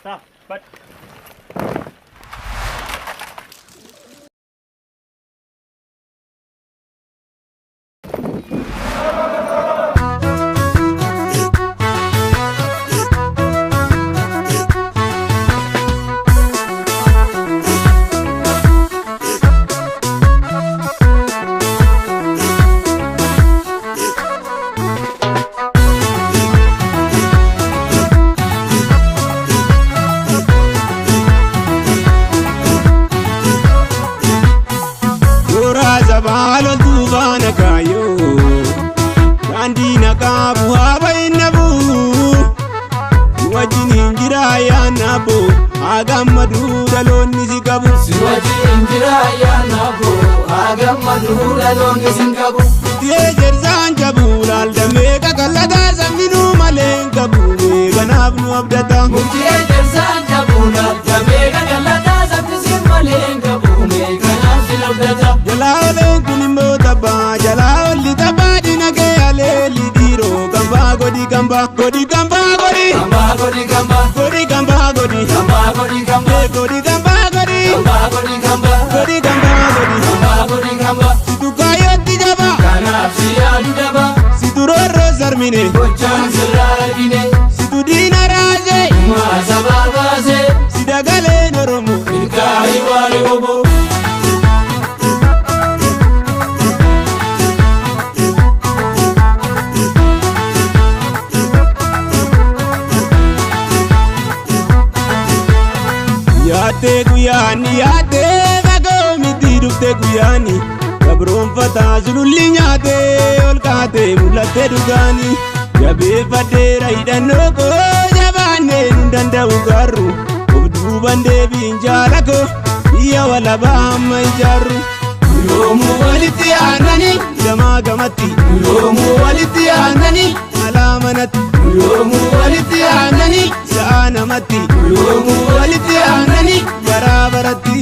Stop. But Zabalo dubana kayo Randina kabu haba inabu Siwajini injira ya nabo Agamadu dalon nizikabu Siwajini injira ya nabo Agamadu dalon nizikabu Tiyejer zanjabu Laldame kakalada zaminu malenkabu Ganabnu abdata Tiyejer zanjabu Laldame kakalada zaminu malenkabu Ganabnu abdata Jalao kunimbo taba Jalao li taba dinake aleli diro Gamba godi gamba Godi gamba godi Gamba godi gamba Godi gamba godi Gamba godi gamba Godi gamba godi Gamba godi gamba Godi gamba godi Gamba godi gamba Situ kayo tijaba Kanaf siyadu daba Situ roro zarmine Bochan sirargine Situ dina raje Masababaze Sidagale noromo Ilkahi wali bobo Yaate guyani yaate bago miti dufte guyani Gabroon fataa sululli nyaate ol kaate mul'atte dhugaani Jabeeffadheera hidhannoo koo jabaannee nun danda'u gaarru Of duuban deebiin jaala koo biyya walabaa amma ijaarru Yoomuu walitti aananii Gamaa gamatti Yoomuu walitti aananii alaa manatti Yoomuu walitti aananii sa'a namatti Yoomuu walitti aananii baraa baratti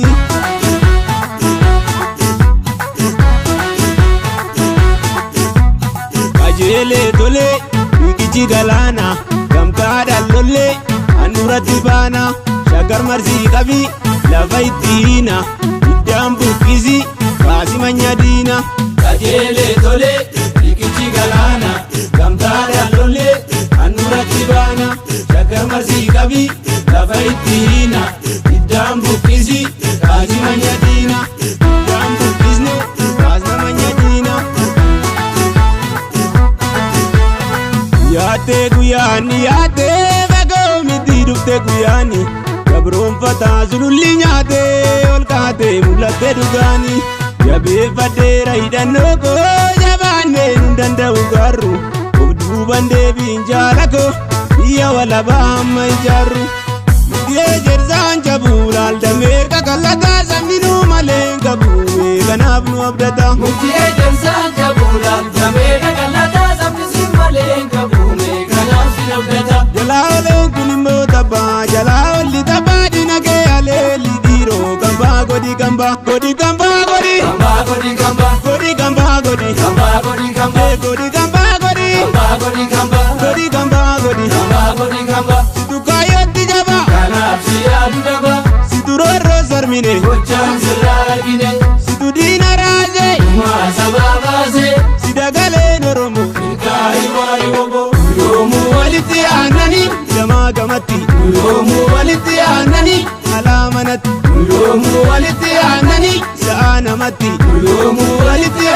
Kajeelee tolee biqichi galaana gamtaadhaan lollee handhuuratti baana shaggar marsii qabii lafa itti hiina iddaan buqqisi baasi manya diina Kajeelee tolee biqichi galaana gamtaadhaan lollee handhuuratti baana shaggar marsii qabii lafa itti hiina iddaan buqqisi baasi manya diina iddaan buqqisne baasna manya diina Yaate guyyaani yaate bagoo miti dufte guyyaani Gabroon fataa sululli nyaate ol kaate mul'atte dhugaani Jabeeffadheera hidhannoo koo jabaannee nun danda'u gaarru Of duuban deebiin jaala koo biyya walabaa amma ijaarru Tiyejer zanjabu Laldamee kakallataa zamminuu maleen qabu Kanaaf nu abdata Tiyejer zanjabu Laldamee kakallataa zamminuu maleen qabu Kanaaf nu abdata Jalaa kunimbo taba Jalaa li taba dinake aleli diro Gamba godi gamba Godi gamba godi Gamba godi gamba Godi gamba godi Gamba godi gamba Godi gamba godi Gamba godi gamba Godi gamba godi Gamba godi gamba Situ kayo tijaba Kanaaf siyadu daba Situ roro zarmine Bochan sirargine Situ dina raje Masababaze Sidagale noromo Ilkahi wali bobo Yoomuu walitti aananii Gamaa gamatti Yoomuu walitti aananii alaa manatti Yoomuu walitti aananii sa'a namatti Yoomuu walitti